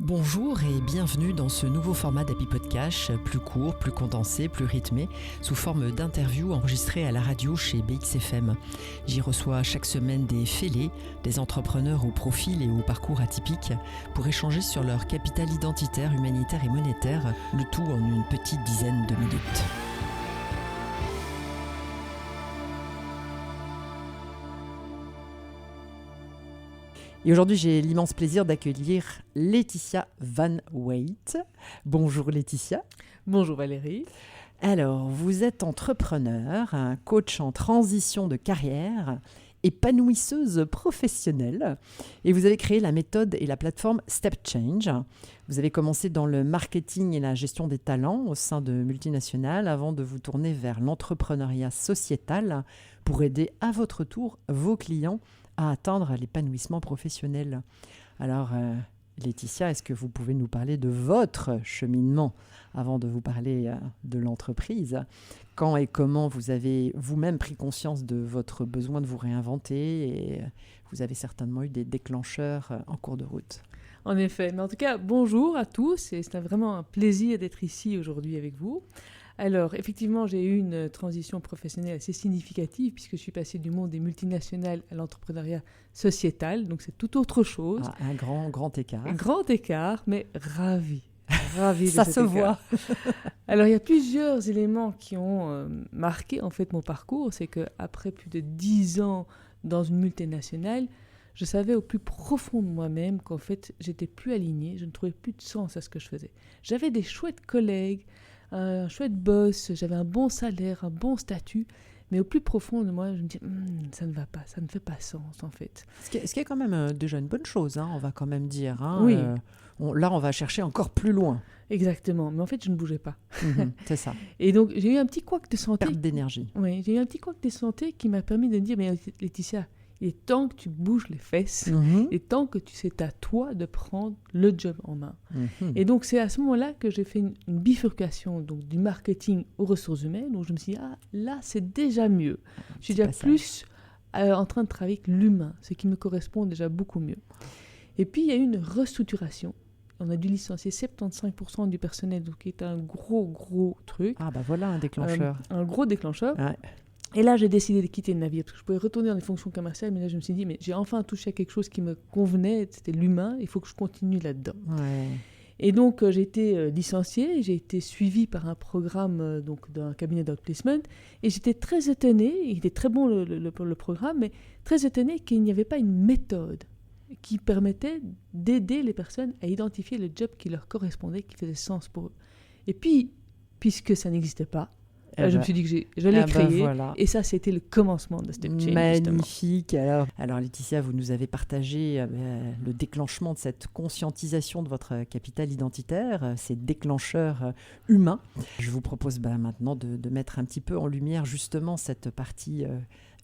Bonjour et bienvenue dans ce nouveau format d'Happy Podcast, plus court, plus condensé, plus rythmé, sous forme d'interviews enregistrées à la radio chez BXFM. J'y reçois chaque semaine des fêlés, des entrepreneurs au profil et au parcours atypiques, pour échanger sur leur capital identitaire, humanitaire et monétaire, le tout en une petite dizaine de minutes. Et aujourd'hui, j'ai l'immense plaisir d'accueillir Laetitia Van Weyt. Bonjour Laetitia. Bonjour Valérie. Alors, vous êtes entrepreneur, un coach en transition de carrière, épanouisseuse professionnelle, et vous avez créé la méthode et la plateforme Step Change. Vous avez commencé dans le marketing et la gestion des talents au sein de multinationales avant de vous tourner vers l'entrepreneuriat sociétal pour aider à votre tour vos clients à atteindre l'épanouissement professionnel. Alors, Laetitia, est-ce que vous pouvez nous parler de votre cheminement avant de vous parler de l'entreprise ? Quand et comment vous avez vous-même pris conscience de votre besoin de vous réinventer et vous avez certainement eu des déclencheurs en cours de route. En effet, mais en tout cas, bonjour à tous et c'est vraiment un plaisir d'être ici aujourd'hui avec vous. Alors, effectivement, j'ai eu une transition professionnelle assez significative puisque je suis passée du monde des multinationales à l'entrepreneuriat sociétal, donc c'est tout autre chose. Ah, un grand écart. Un grand écart, mais ravi de ça cet se écart. voit. Alors, il y a plusieurs éléments qui ont marqué en fait mon parcours. C'est qu'après plus de 10 ans dans une multinationale, je savais au plus profond de moi-même qu'en fait, j'étais plus alignée, je ne trouvais plus de sens à ce que je faisais. J'avais des chouettes collègues, un chouette boss, j'avais un bon salaire, un bon statut, mais au plus profond de moi, je me dis ça ne va pas, ça ne fait pas sens en fait. Ce qui est quand même déjà une bonne chose, on va quand même dire. Oui. Là, on va chercher encore plus loin. Exactement, mais en fait, je ne bougeais pas. C'est ça. Et donc, j'ai eu un petit couac de santé. Perte d'énergie. Oui, j'ai eu un petit couac de santé qui m'a permis de me dire, mais Laetitia, il est temps que tu bouges les fesses, il est temps que c'est à toi de prendre le job en main. Et donc, c'est à ce moment-là que j'ai fait une bifurcation donc, du marketing aux ressources humaines, où je me suis dit, là, c'est déjà mieux. Je suis déjà plus en train de travailler avec l'humain, ce qui me correspond déjà beaucoup mieux. Et puis, il y a eu une restructuration. On a dû licencier 75% du personnel, donc qui est un gros truc. Ah bah voilà un déclencheur. Un gros déclencheur. Ouais. Et là, j'ai décidé de quitter le navire, parce que je pouvais retourner dans les fonctions commerciales, mais là, je me suis dit, mais j'ai enfin touché à quelque chose qui me convenait, c'était l'humain, il faut que je continue là-dedans. Ouais. Et donc, j'ai été licenciée, j'ai été suivie par un programme donc, d'un cabinet d'outplacement, et j'étais très étonnée, il était très bon le programme, mais très étonnée qu'il n'y avait pas une méthode qui permettait d'aider les personnes à identifier le job qui leur correspondait, qui faisait sens pour eux. Et puis, puisque ça n'existait pas, je me suis dit que je l'ai créé, voilà. Et ça, c'était le commencement de Step Change. Magnifique. Alors, Laetitia, vous nous avez partagé le déclenchement de cette conscientisation de votre capital identitaire, ces déclencheurs humains. Je vous propose maintenant de mettre un petit peu en lumière justement cette partie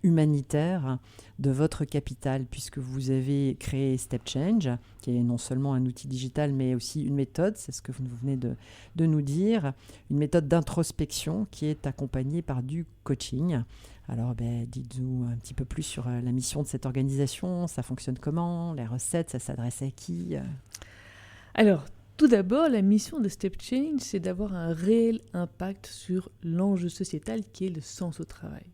humanitaire de votre capital, puisque vous avez créé Step Change, qui est non seulement un outil digital, mais aussi une méthode, c'est ce que vous venez de nous dire, une méthode d'introspection qui est accompagnée par du coaching. Alors, dites-nous un petit peu plus sur la mission de cette organisation, ça fonctionne comment, les recettes, ça s'adresse à qui ? Alors, tout d'abord, la mission de Step Change, c'est d'avoir un réel impact sur l'enjeu sociétal qui est le sens au travail.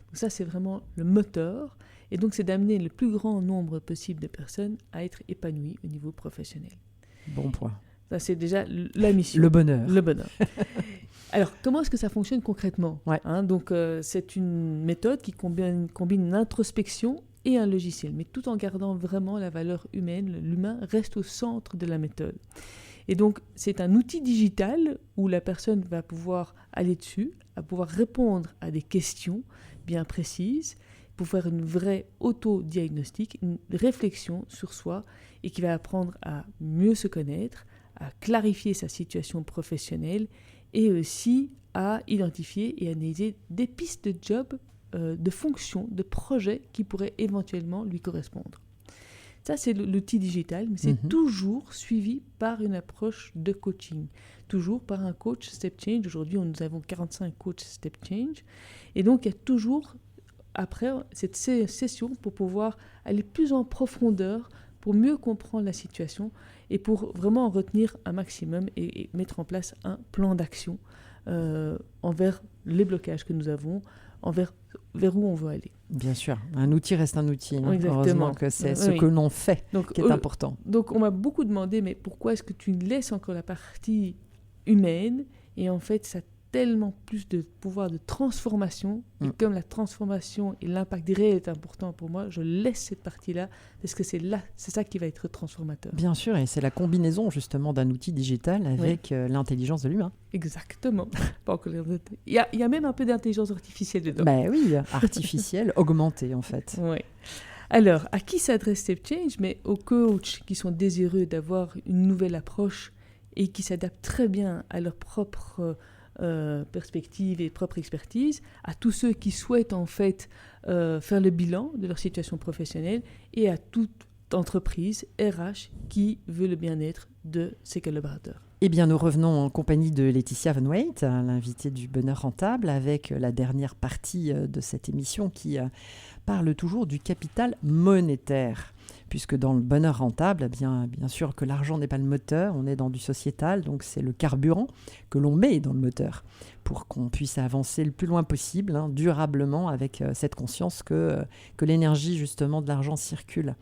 Donc ça, c'est vraiment le moteur. Et donc, c'est d'amener le plus grand nombre possible de personnes à être épanouies au niveau professionnel. Bon point. Ça, c'est déjà la mission. Le bonheur. Le bonheur. Alors, comment est-ce que ça fonctionne concrètement ? Donc, c'est une méthode qui combine une introspection et un logiciel, mais tout en gardant vraiment la valeur humaine. L'humain reste au centre de la méthode. Et donc, c'est un outil digital où la personne va pouvoir aller dessus, à pouvoir répondre à des questions bien précises, pour faire une vraie auto-diagnostic, une réflexion sur soi et qui va apprendre à mieux se connaître, à clarifier sa situation professionnelle et aussi à identifier et analyser des pistes de job, de fonctions, de projets qui pourraient éventuellement lui correspondre. Ça, c'est l'outil digital, mais c'est toujours suivi par une approche de coaching, toujours par un coach Step Change. Aujourd'hui, nous avons 45 coachs Step Change. Et donc, il y a toujours, après cette session, pour pouvoir aller plus en profondeur, pour mieux comprendre la situation et pour vraiment en retenir un maximum et mettre en place un plan d'action envers les blocages que nous avons, vers où on veut aller. Bien sûr, un outil reste un outil. Hein. Exactement. Heureusement que c'est ce que l'on fait qui est important. Donc on m'a beaucoup demandé, mais pourquoi est-ce que tu laisses encore la partie humaine? Et en fait, ça a tellement plus de pouvoir de transformation. Et comme la transformation et l'impact réel est important pour moi, je laisse cette partie-là, parce que c'est ça qui va être transformateur. Bien sûr, et c'est la combinaison justement d'un outil digital avec l'intelligence de l'humain. Exactement. Il y a même un peu d'intelligence artificielle dedans. Ben oui, artificielle, augmentée en fait. Oui. Alors, à qui s'adresse StepChange? Mais aux coachs qui sont désireux d'avoir une nouvelle approche et qui s'adaptent très bien à leur propre perspective et propre expertise, à tous ceux qui souhaitent en fait faire le bilan de leur situation professionnelle et à toute entreprise RH qui veut le bien-être de ses collaborateurs. Eh bien, nous revenons en compagnie de Laetitia Van Weyt, l'invitée du Bonheur Rentable, avec la dernière partie de cette émission qui parle toujours du capital monétaire. Puisque dans le bonheur rentable, bien sûr que l'argent n'est pas le moteur, on est dans du sociétal, donc c'est le carburant que l'on met dans le moteur pour qu'on puisse avancer le plus loin possible, durablement, avec cette conscience que l'énergie justement de l'argent circule.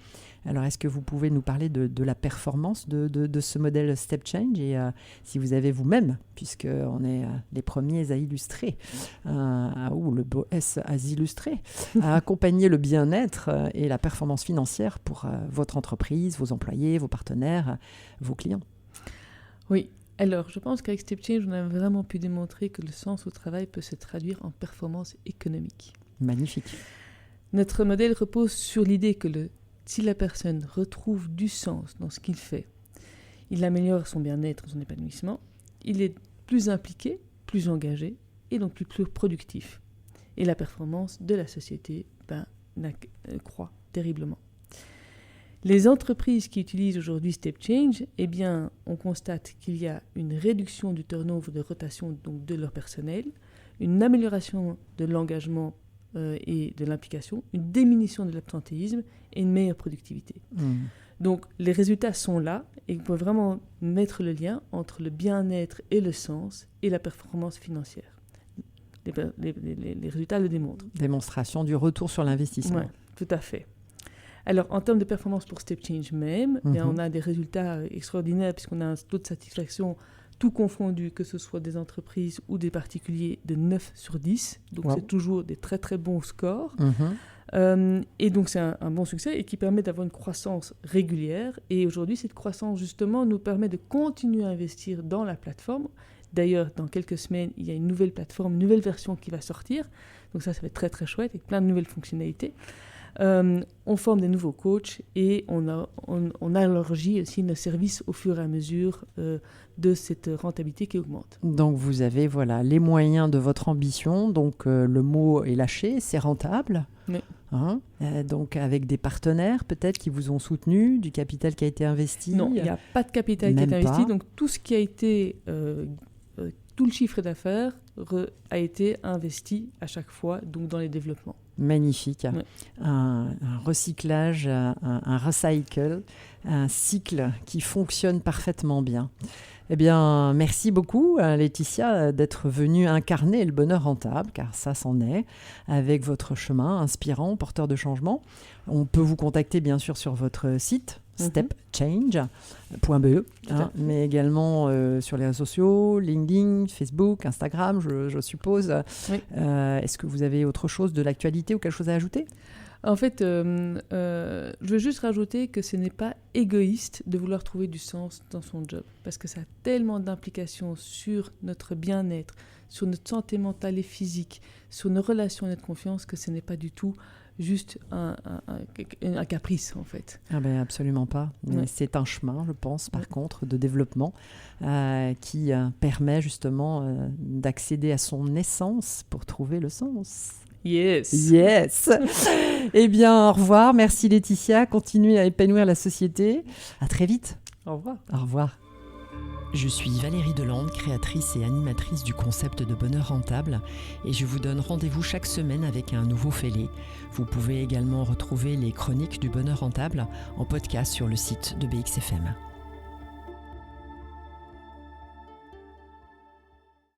Alors, est-ce que vous pouvez nous parler de la performance de ce modèle StepChange et si vous avez vous-même, puisqu'on est les premiers à illustrer, ou le beau S à illustrer, à accompagner le bien-être et la performance financière pour votre entreprise, vos employés, vos partenaires, vos clients? Oui. Alors, je pense qu'avec StepChange, on a vraiment pu démontrer que le sens au travail peut se traduire en performance économique. Magnifique. Notre modèle repose sur l'idée que si la personne retrouve du sens dans ce qu'il fait, il améliore son bien-être, son épanouissement, il est plus impliqué, plus engagé et donc plus productif. Et la performance de la société croît terriblement. Les entreprises qui utilisent aujourd'hui StepChange, eh bien, on constate qu'il y a une réduction du turnover de rotation donc de leur personnel, une amélioration de l'engagement et de l'implication, une diminution de l'absentéisme et une meilleure productivité. Donc, les résultats sont là et on peut vraiment mettre le lien entre le bien-être et le sens et la performance financière. Les résultats le démontrent. Démonstration du retour sur l'investissement. Oui, tout à fait. Alors, en termes de performance pour StepChange même, on a des résultats extraordinaires puisqu'on a un taux de satisfaction tout confondu, que ce soit des entreprises ou des particuliers, de 9 sur 10. Donc, c'est toujours des très, très bons scores. Et donc, c'est un bon succès et qui permet d'avoir une croissance régulière. Et aujourd'hui, cette croissance, justement, nous permet de continuer à investir dans la plateforme. D'ailleurs, dans quelques semaines, il y a une nouvelle plateforme, une nouvelle version qui va sortir. Donc ça va être très, très chouette, avec plein de nouvelles fonctionnalités. On forme des nouveaux coachs et on élargit aussi nos services au fur et à mesure de cette rentabilité qui augmente. Donc vous avez les moyens de votre ambition, donc le mot est lâché, c'est rentable. Oui. Donc avec des partenaires peut-être qui vous ont soutenu, du capital qui a été investi? Non, il n'y a pas de capital qui a été investi, donc tout ce qui a été... tout le chiffre d'affaires a été investi à chaque fois donc dans les développements. Magnifique. Ouais. Un recyclage, un recycle, un cycle qui fonctionne parfaitement bien. Eh bien, merci beaucoup, Laetitia, d'être venue incarner le bonheur rentable, car ça c'en est, avec votre chemin inspirant, porteur de changement. On peut vous contacter, bien sûr, sur votre site, stepchange.be, mais également sur les réseaux sociaux, LinkedIn, Facebook, Instagram, je suppose. Oui. Est-ce que vous avez autre chose de l'actualité ou quelque chose à ajouter ? En fait, je veux juste rajouter que ce n'est pas égoïste de vouloir trouver du sens dans son job, parce que ça a tellement d'implications sur notre bien-être, sur notre santé mentale et physique, sur nos relations et notre confiance, que ce n'est pas du tout juste un caprice, en fait. Ah ben absolument pas. Ouais. C'est un chemin, je pense, par contre, de développement qui permet justement d'accéder à son essence pour trouver le sens. Yes. Eh bien, au revoir. Merci Laetitia. Continuez à épanouir la société. À très vite. Au revoir. Au revoir. Je suis Valérie Delande, créatrice et animatrice du concept de bonheur rentable et je vous donne rendez-vous chaque semaine avec un nouveau fêlé. Vous pouvez également retrouver les chroniques du bonheur rentable en podcast sur le site de BXFM.